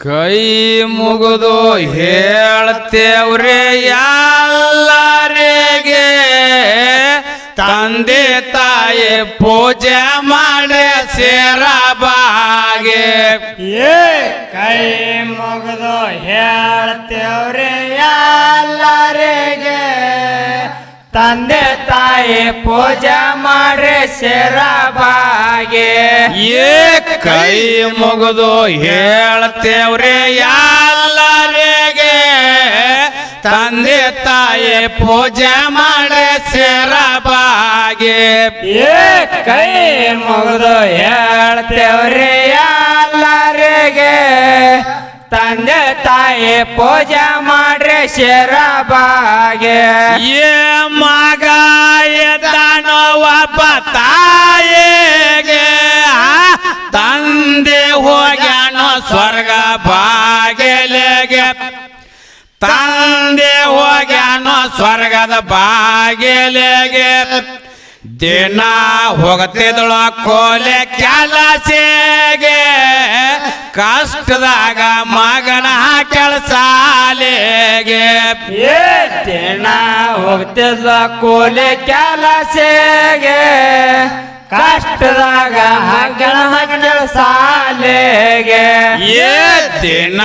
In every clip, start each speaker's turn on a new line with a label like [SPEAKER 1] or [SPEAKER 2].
[SPEAKER 1] ಕೈ ಮುಗಿದು ಹೇಳ್ತೇವ್ರೆ ಎಲ್ಲರಿಗೆ ತಂದೆ ತಾಯಿ ಪೂಜೆ ಮಾಡಿ ಸೇರಬಾಗೆ
[SPEAKER 2] ಕೈ ಮುಗಿದು ಹೇಳ್ತೇವ್ರೆ ಎಲ್ಲರಿಗೆ ತಂದೆ ತಾಯಿ ಪೂಜೆ ಮಾಡಿ ಸೇರಬಾಗೆ
[SPEAKER 1] ಕೈ ಮುಗಿದು ಹೇಳ್ತೇವ್ರೆ ಎಲ್ಲರಿಗೆ ತಂದೆ ತಾಯಿ ಪೂಜೆ ಮಾಡಿ ಸೇರಬಾಗೆ
[SPEAKER 2] ಕೈ ಮುಗಿದು ಹೇಳ್ತೇವ್ರೆ ಎಲ್ಲರಿಗೆ ತಂದೆ ತಾಯಿ ಪೂಜೆ ಮಾಡ್ರೆ ಸೇರಬಾಗೆ
[SPEAKER 1] ಮಗ ಎದ್ದಾನೋ ಒಬ್ಬ ತಾಯಿಗೆ ತಂದೆ ಹೋಗ್ಯಾನೋ ಸ್ವರ್ಗ ಬಾಗಿಲಿಗೆ ತಂದೆ ಹೋಗ್ಯಾನೋ ಸ್ವರ್ಗದ ಬಾಗಿಲಿಗೆ ದಿನ ಹೋಗ್ತಿದ್ದಳು ಕೋಲೆ ಕೆಲಸಗೆ ಕಷ್ಟದಾಗ ಮಗನ ಕೆಲಸಾಲೆಗೆ
[SPEAKER 2] ದಿನ ಹೋಗ್ತಿದ್ಲ ಕೂಲಿ ಕೆಲಸಗೆ ಕಷ್ಟದಾಗ ಮಗನ ಸಾಲೆಗೆ
[SPEAKER 1] ದಿನ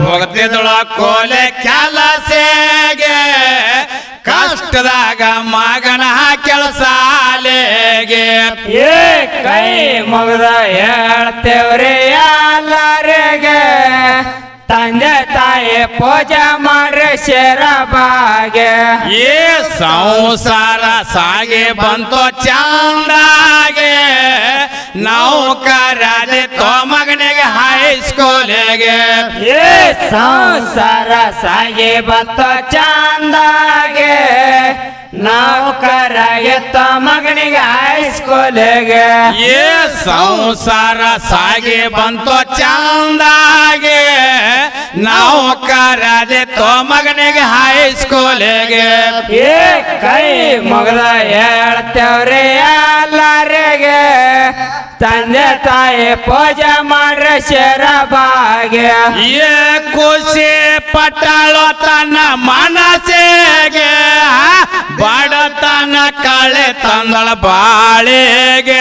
[SPEAKER 1] ಹೋಗ್ತಿದ್ದಳು ಕೋಲೆ ಕೆಲಸಗೆ ಕಷ್ಟದಾಗ ಮಗನ ಕೆಲಸಾಲೆಗೆ
[SPEAKER 2] ಕೈ ಮುಗಿದ ಹೇಳ್ತೇವ್ರಿ ಎಲ್ಲರಿಗೆ ತಂದೆ ತಾಯಿ ಪೂಜೆ ಮಾಡ್ರೆ ಸೇರಬಾಗೆ
[SPEAKER 1] ಸಂಸಾರ ಸಾಗಿ ಬಂತು ಚಂದಾಗೆ ನೌಕರಾದೆ ತೋ ಮಗನಿಗೆ ಹೈಸ್ಕೂಲಿಗೆ
[SPEAKER 2] ಸಂಸಾರ ಸಾಗಿ ಬಂತು ಚಂದಾಗೆ ನೌಕರಾಗೆ ತೋ ಮಗನಿಗೆ ಹೈಸ್ಕೂಲಿಗೆ
[SPEAKER 1] ಸಂಸಾರ ಸಾಗಿ ಬಂತು ಚಂದಾಗೆ ನೌಕರಾದೆ ತೋ ಮಗನಿಗೆ ಹೈಸ್ಕೂಲಿಗೆ
[SPEAKER 2] ಕೈ ಮುಗಿದ ಹೇಳ್ತೇವ್ರಿ ಎಲ್ಲರಿಗೆ ತಂದೆ ತಾಯಿ ಪೂಜೆ ಮಾಡ್ರೆ ಸೇರಬಾಗೆ
[SPEAKER 1] ಖುಷಿ ಪಟ್ಟಳು ತನ್ನ ಮನಸ್ಸಿಗೆ ಬಡತನ ಕಳೆ ತಂದಳ ಬಾಳೆಗೆ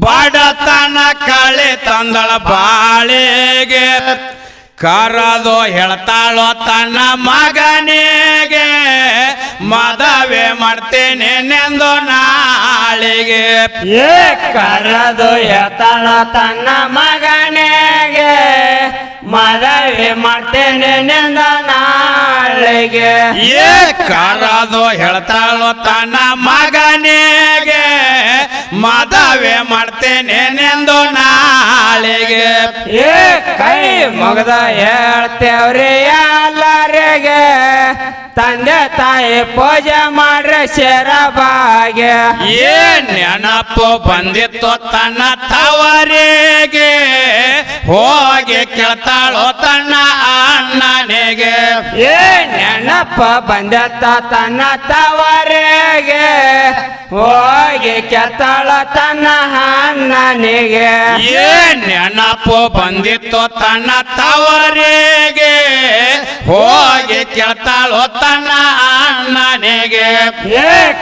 [SPEAKER 1] ಬಡತನ ಕಳೆ ತಂದಳ ಬಾಳೆಗೆ ಕರದು ಹೇಳ್ತಾಳೋ ತನ್ನ ಮಗನಿಗೆ ಮದುವೆ ಮಾಡ್ತೇನೆ ನೆಂದು ನಾಳಿಗೆ
[SPEAKER 2] ಕರದು ಹೇಳ್ತಾಳ ತನ್ನ ಮಗನಿಗೆ ಮದುವೆ ಮಾಡ್ತೇನೆ ನೆಂದ ನಾಳಿಗೆ
[SPEAKER 1] ಕರದು ಹೇಳ್ತಾಳೋ ತನ್ನ ಮಗನಿಗೆ ಮದುವೆ ಮಾಡ್ತೇನೆ ನೆಂದು ನಾಳಿಗೆ
[SPEAKER 2] ಕೈ ಮುಗಿದ ಹೇಳ್ತೇವ್ರಿ ಎಲ್ಲರಿಗೆ ತಂದೆ ತಾಯಿ ಪೂಜೆ ಮಾಡ್ರೆ ಸೇರಬಾಗೆ
[SPEAKER 1] ನೆನಪು ಬಂದಿತ್ತು ತನ್ನ ತವರಿಗೆ ಹೋಗಿ ಕೇಳ್ತಾಳೋ ತನ್ನ ಅಣ್ಣನಿಗೆ
[SPEAKER 2] ನೆನಪ ಬಂದತ್ತ ತನ್ನ ತವರಿಗೆ ಹೋಗಿ ಕೇಳ್ತಾಳ ತನ್ನ ಅಣ್ಣನಿಗೆ
[SPEAKER 1] ನೆನಪು ಬಂದಿತ್ತು ತನ್ನ ತವರಿಗೆ ಹೋಗಿ ಕೇಳ್ತಾಳೋ ತನ್ನ ಅಣ್ಣನಿಗೆ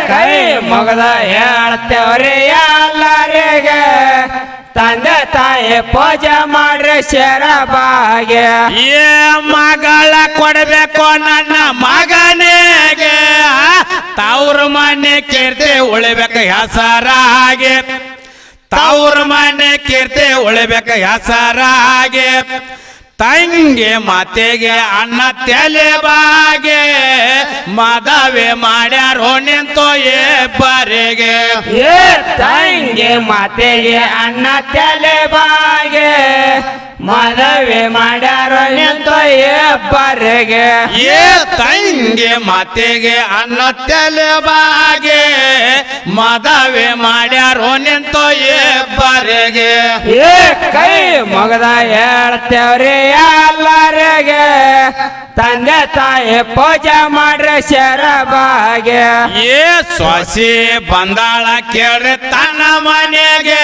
[SPEAKER 2] ಕೈ ಮುಗಿದ ಹೇಳ್ತೇವ್ರಿ ಎಲ್ಲರಿಗೆ ತಂದೆ ತಾಯಿ ಪೂಜೆ ಮಾಡ್ರೆ ಸೇರಬಾಗೆ
[SPEAKER 1] ಮಗಳ ಕೊಡಬೇಕು ನನ್ನ ಮಗನಿಗೆ ತವ್ರ ಮನೆ ಕೀರ್ತಿ ಉಳಿಬೇಕು ಹೆಸರಾಗೆ ತವ್ರ ಮನೆ ಕೀರ್ತಿ ಉಳಿಬೇಕು ಹೆಸರಾಗೆ ತಂಗಿ ಮಾತೆಗೆ ಅಣ್ಣ ತಲೆ ಬಾಗೆ ಮದುವೆ ಮಾಡ್ಯಾರೋ ನಿಂತು ಇಬ್ಬರಿಗೆ
[SPEAKER 2] ತಂಗಿ ಮಾತೆಗೆ ಅಣ್ಣ ತಲೆ ಬಾಗೆ ಮದುವೆ ಮಾಡ್ಯಾರೋ ನಿಂತು ಇಬ್ಬರಿಗೆ
[SPEAKER 1] ತಂಗಿ ಮಾತೆಗೆ ಅಣ್ಣ ತಲೆ ಬಾಗೆ ಮದುವೆ ಮಾಡ್ಯಾರೋ ನಿಂತು ನಿಂತು ಇಬ್ಬರಿಗೆ
[SPEAKER 2] ಏ ಕೈ ಮುಗದ ಹೇಳ್ತೇವ್ರಿ ಎಲ್ಲರಿಗೆ ತಂದೆ ತಾಯಿ ಪೂಜೆ ಮಾಡ್ರಿ ಶರಬಾಗೆ
[SPEAKER 1] ಏ ಸೊಸಿ ಬಂದಾಳ ಕೇಳ್ರಿ ತನ್ನ ಮನೆಗೆ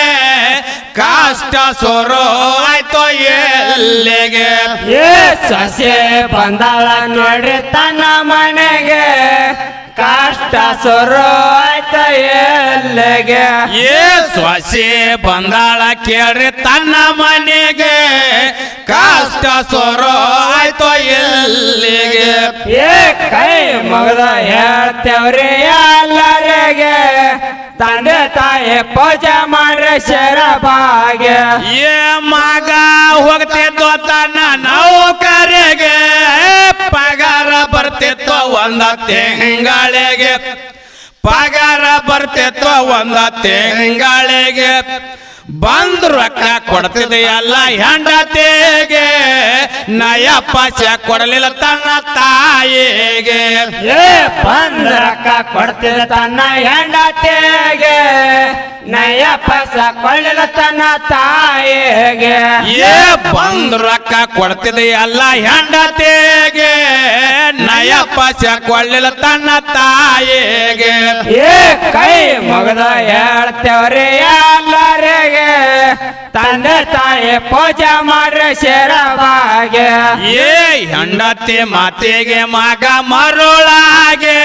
[SPEAKER 1] ಕಷ್ಟ ಶುರು ಆಯ್ತು ಎಲ್ಲಿಗೆ
[SPEAKER 2] ಏ ಸೊಸೆ ಬಂದಾಳ ನೋಡ್ರಿ ತನ್ನ ಮನೆಗೆ ಕಷ್ಟ ಶುರು ಆಯ್ತ ಎಲ್ಲಿಗೆ
[SPEAKER 1] ಏ ಸೊಸಿ ಬಂದಾಳ ಕೇಳ್ರಿ ತನ್ನ ಮನೆಗೆ ಕಷ್ಟ ಶುರು ಆಯ್ತು ಎಲ್ಲಿಗೆ
[SPEAKER 2] ಏ ಕೈ ಮುಗದ ಹೇಳ್ತೇವ್ರಿ ಎಲ್ಲರಿಗೆ ತಂದೆ ತಾಯಿ ಪೂಜೆ ಮಾಡ್ರಿ ಶರಬಾಗೆ
[SPEAKER 1] ಏ ಮಗ ಹೋಗ್ತಿತ್ತು ತನ್ನ ನೌಕರಿಗೆ ಪಗಾರ ಬರ್ತಿತ್ತು ಒಂದ ತಿಂಗಳಿಗೆ ಪಗಾರ ಬರ್ತಿತ್ತು ಒಂದ ತಿಂಗಳಿಗೆ ಬಂದ್ ರೊಕ್ಕ ಕೊಡ್ತಿದ್ದೆ ಎಲ್ಲ ಹೆಂಡತಿಗೆ ನಯ ಪಶ ಕೊಡಲಿಲ್ಲ ತನ್ನ ತಾಯಿಗೆ
[SPEAKER 2] ಏ ಬಂದ್ ರೊಕ್ಕ ಕೊಡ್ತಿದ್ದ ತನ್ನ ಹೆಂಡತಿಗೆ ನಯ ಪೈಸ ಕೊಳ್ಳಿಲ್ಲ ತನ್ನ ತಾಯಿಗೆ
[SPEAKER 1] ಏ ಬಂದ್ ರೊಕ್ಕ ಕೊಡ್ತಿದ್ದೆ ಎಲ್ಲ ಹೆಂಡತಿಗೆ ನಯ ಪಶ ಕೊಳ್ಳಿಲ್ಲ ತನ್ನ ತಾಯಿಗೆ
[SPEAKER 2] ಏ ಕೈ ಮುಗದ ಹೇಳ್ತೇವ್ರಿ ಎಲ್ಲರಿಗೆ ತಂದೆ ತಾಯಿ ಪೂಜೆ ಮಾಡ್ರಿ ಶರಬಾಗೆ
[SPEAKER 1] ಏ ಹೆಂಡತಿ ಮಾತಿಗೆ ಮಗ ಮರುಳಾಗೆ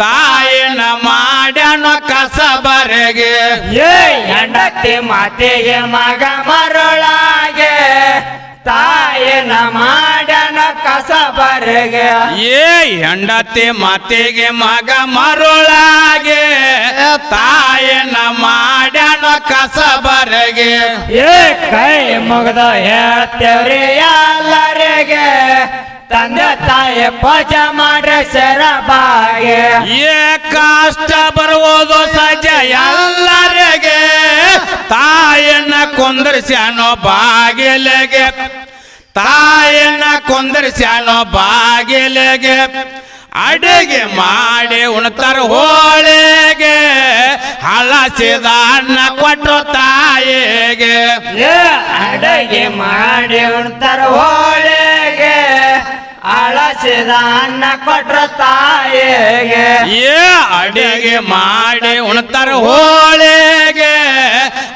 [SPEAKER 1] ತಾಯಿನ ಮಾಡ್ಯಾನ ಕಸಬರೆಗೆ
[SPEAKER 2] ಏ ಹೆಂಡತಿ ಮಾತಿಗೆ ಮಗ ಮರುಳಾಗೆ ತಾಯಿನ ಮಾಡ್ಯಾನ ಕಸಬರೆಗೆ
[SPEAKER 1] ಏ ಹೆಂಡತಿ ಮಾತಿಗೆ ಮಗ ಮರುಳಾಗೆ ತಾಯಿನ ಮಾಡ್ಯಾನ ಕಸಬರೆಗೆ
[SPEAKER 2] ಏ ಕೈ ಮುಗದ ಹೇಳ್ತೇವ್ರಿ ಎಲ್ಲರಿಗೆ ತಂದೆ ತಾಯಿ ಪೂಜೆ ಮಾಡ್ರಿ ಶರಬಾಗೆ
[SPEAKER 1] ಏ ಕಷ್ಟ ಬರುವುದು ಸಹಜ ಎಲ್ಲರಿಗೆ ತಾಯಿನ ಕುಂದರ್ಸ್ಯಾನೋ ಬಾಗಿಲಿಗೆ ತಾಯಿನ ಕುಂದರ್ಸ್ಯಾನೋ ಬಾಗಿಲಿಗೆ ಅಡಿಗೆ ಮಾಡಿ ಉಣ್ತಾರ ಹೋಳಿಗೆ ಹಳಸಿದ ಅನ್ನ ಕೊಟ್ಟು ತಾಯಿಗೆ
[SPEAKER 2] ಏ ಅಡಗೆ ಮಾಡಿ ಉಣ್ತಾರ ಹೋಳಿಗೆ ಅಳಸಿದ ಅನ್ನ ಕೊಟ್ರ ತಾಯಿಗೆ
[SPEAKER 1] ಏ ಅಡಿಗೆ ಮಾಡಿ ಉಣ್ತಾರ ಹೋಳಿಗೆ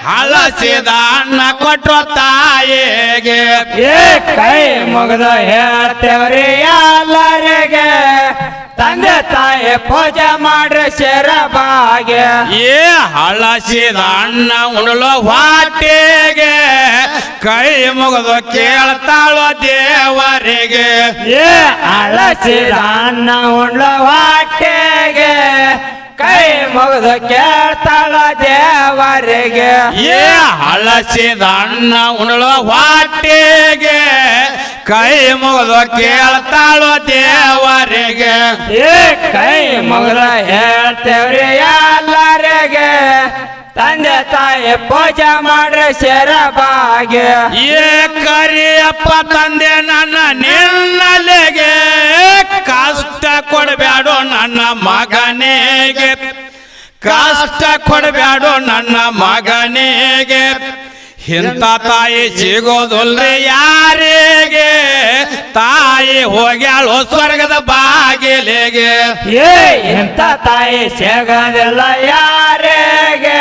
[SPEAKER 1] ಹಳಸಿದ ಅನ್ನ ಕೊಟ್ಟು ತಾಯಿಗೆ
[SPEAKER 2] ಏ ಕೈ ಮುಗದ ಹೇಳ್ತೇವ್ರಿ ಎಲ್ಲರಿಗೆ ತಂದೆ ತಾಯಿ ಪೂಜೆ ಮಾಡ್ರಿ ಶರಬಾಗೆ
[SPEAKER 1] ಏ ಹಳಸಿದ ಅನ್ನ ಉಣಲು ಹೊಟ್ಟೆಗೆ ಕೈ ಮುಗಿದು ಕೇಳ್ತಾಳೋ ದೇವರಿಗೆ
[SPEAKER 2] ಏ ಅಳಸಿದ ಅನ್ನ ಉಣ್ಲ ಹೊಟ್ಟೆಗೆ ಕೈ ಮುಗಿದು ಕೇಳ್ತಾಳ ದೇವರಿಗೆ
[SPEAKER 1] ಏ ಹಳಸಿದ ಅನ್ನ ಉಣಲು ಹೊಟ್ಟೆಗೆ ಕೈ ಮುಗಿದು ಕೇಳ್ತಾಳೋ ದೇವರಿಗೆ
[SPEAKER 2] ಏ ಕೈ ಮುಗಿದ ಹೇಳ್ತೇವ್ರಿ ಎಲ್ಲರಿಗೆ ತಂದೆ ತಾಯಿ ಪೂಜೆ ಮಾಡ್ರಿ ಶರಬಾಗೆ
[SPEAKER 1] ಏ ಕರಿಯಪ್ಪ ತಂದೆ ನನ್ನ ನಿನ್ನಲೆಗೆ ಕಷ್ಟ ಕೊಡಬೇಡೋ ನನ್ನ ಮಗನಿಗೆ ಕಷ್ಟ ಕೊಡಬೇಡೋ ನನ್ನ ಮಗನಿಗೆ ಇಂಥ ತಾಯಿ ಸಿಗೋದಿಲ್ರಿ ಯಾರಿಗೆ ತಾಯಿ ಹೋಗ್ಯಾಳು ಸ್ವರ್ಗದ ಬಾಗಿಲಿಗೆ
[SPEAKER 2] ಏ ಎಂತ ತಾಯಿ ಸಿಗದಿಲ್ಲ ಯಾರಿಗೆ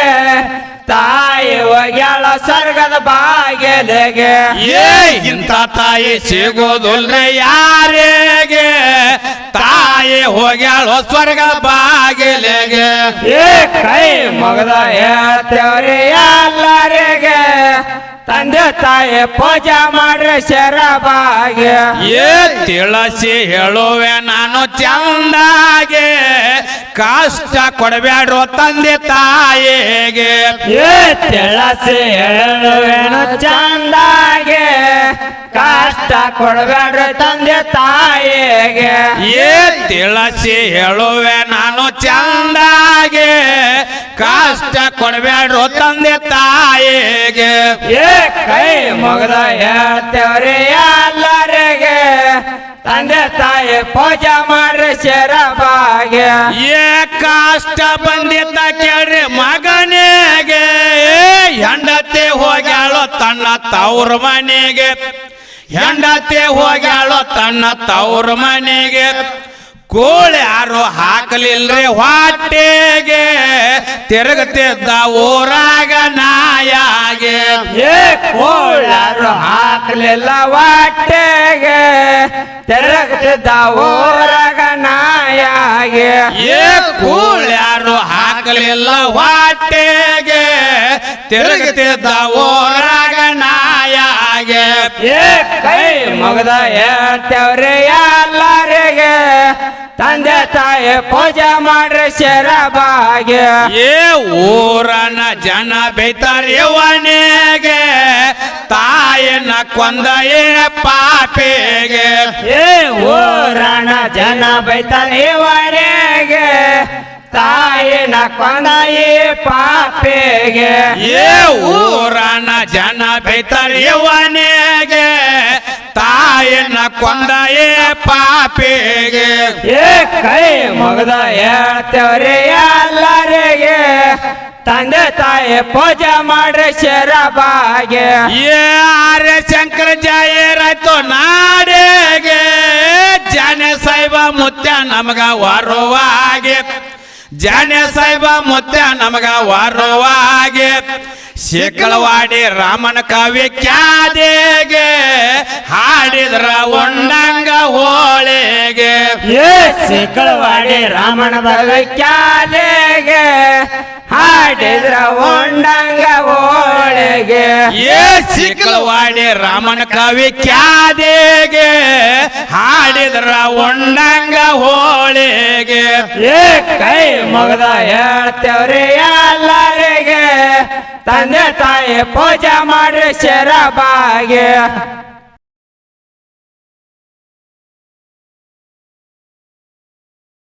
[SPEAKER 2] ತಾಯಿ ಹೋಗ್ಯಾಳ ಸ್ವರ್ಗದ ಬಾಗಿಲಿಗೆ
[SPEAKER 1] ಏ ಇಂಥ ತಾಯಿ ಸಿಗೋದಿಲ್ರಿ ಯಾರಿಗೆ ತಾಯಿ ಹೋಗ್ಯಾಳು ಸ್ವರ್ಗದ ಬಾಗಿಲಿಗೆ
[SPEAKER 2] ಏ ಕೈ ಮುಗದ ಹೇಳ್ತೇವ್ರಿ ಎಲ್ಲರಿಗೆ ತಂದೆ ತಾಯಿ ಪೂಜೆ ಮಾಡ್ರಿ ಶರಬಾಗೆ
[SPEAKER 1] ಏ ತಿಳಿಸಿ ಹೇಳುವೆ ನಾನು ಚಂದಾಗೆ ಕಷ್ಟ ಕೊಡಬೇಡ್ರು ತಂದೆ ತಾಯಿಗೆ
[SPEAKER 2] ಏ ತಿಳಿಸಿ ಹೇಳುವೇನು ಚಂದಾಗೆ ಕಷ್ಟ ಕೊಡಬೇಡ್ರಿ ತಂದೆ ತಾಯಿಗೆ
[SPEAKER 1] ಏ ತಿಳಿಸಿ ಹೇಳುವೆ ನಾನು ಚಂದಾಗೆ ಕಷ್ಟ ಕೊಡಬೇಡ್ರು ತಂದೆ ತಾಯಿಗೆ
[SPEAKER 2] ಏ ಕೈ ಮುಗದ ಹೇಳ್ತೇವ್ರಿ ಎಲ್ಲರಿಗೆ ತಂದೆ ತಾಯಿ ಪೂಜೆ ಮಾಡ್ರಿ ಶರಬಾಗೆ
[SPEAKER 1] ಏ ಕಾಷ್ಟ ಬಂದಿದ್ದ ಕೇಳ್ರಿ ಮಗನಿಗೆ ಹೆಂಡತಿ ಹೋಗ್ಯಾಳೋ ತನ್ನ ತವ್ರ ಮನೆಗೆ ಹೆಂಡತಿ ಹೋಗ್ಯಾಳೋ ತನ್ನ ತವ್ರ ಮನೆಗೆ ಕೋಳಿ ಯಾರು ಹಾಕಲಿಲ್ರಿ ಹೊಟ್ಟೆಗೆ ತಿರುಗತಿದ್ದ ಊರಾಗ ನಾಯಾಗೆ
[SPEAKER 2] ಕೋಳಾರು ಹಾಕಲಿಲ್ಲ ಹೊಟ್ಟೆಗೆ ತಿರುಗ್ತಿದ್ದ ಊರಾಗ ನಾಯಾಗೆ
[SPEAKER 1] ಕೋಳಿ ಯಾರು ಹಾಕಲಿಲ್ಲ ಹೊಟ್ಟೆಗೆ ತಿರುಗತಿದ್ದ ಊರಾಗ ನಾಯಾಗೆ
[SPEAKER 2] ಕೈ ಮಗದ ಹೇಳ್ತೇವ್ರಿ ಎಲ್ಲರಿಗೆ ತಂದೆ ತಾಯಿ ಪೂಜೆ ಮಾಡ್ರಿ ಶರಬಾಗೆ
[SPEAKER 1] ಊರನ ಜನ ಬೈತಾರ ಇವನಿಗೆ ತಾಯಿನ ಕೊಂದ ಪಾಪಿಗೆ
[SPEAKER 2] ಊರನ ಜನ ಬೈತಾರ ಇವನಿಗೆ ತಾಯಿನ ಕೊಂದ ಪಾಪಿಗೆ
[SPEAKER 1] ಊರನ ಜನ ಬೈತಾರ ಇವನಿಗೆ ತಾಯಿನ ಕೊಂದ ಪಾಪಿಗೆ
[SPEAKER 2] ಕೈ ಮಗದ ಹೇಳ್ತೇವ್ರಿ ಎಲ್ಲರಿಗೆ ತಂದೆ ತಾಯಿ ಪೂಜೆ ಮಾಡ್ರಿ ಶರಬಾಗೆ
[SPEAKER 1] ಆರ್ಯ ಶಂಕರ ಜಾಯರಾಯ್ತು ನಾಡೆಗೆ ಜಾನೆ ಸಾಹೇಬ ಮುತ್ಯ ನಮಗ ವರುವಾಗೆ ಜಾನೆ ಸಾಹೇಬ ಮುತ್ಯ ನಮಗ ವರುವಾಗೆ ಶಿಕಳವಾಡಿ ರಾಮನ ಕಾವ್ಯ ಕ್ಯಾದೆಗೆ ಹಾಡಿದ್ರ ಉಂಡಂಗ ಹೋಳಿಗೆ
[SPEAKER 2] ಶಿಕಳವಾಡಿ ರಾಮನ ಕ್ಯಾದೆಗೆ ಹಾಡಿದ್ರ ಉಂಡಂಗ ಹೋಳಿಗೆ
[SPEAKER 1] ಶಿಕಳವಾಡಿ ರಾಮನ ಕಾವ್ಯ ಕ್ಯಾದೆಗೆ ಹಾಡಿದ್ರ ಉಂಡಂಗ ಹೋಳಿಗೆ
[SPEAKER 2] ಕೈ ಮಗದ ಹೇಳ್ತೇವ್ರಿ ಎಲ್ಲರಿಗೆ ತಂದೆ ತಾಯಿ ಪೂಜೆ ಮಾಡ್ರಿ ಶರಬಾಗೆ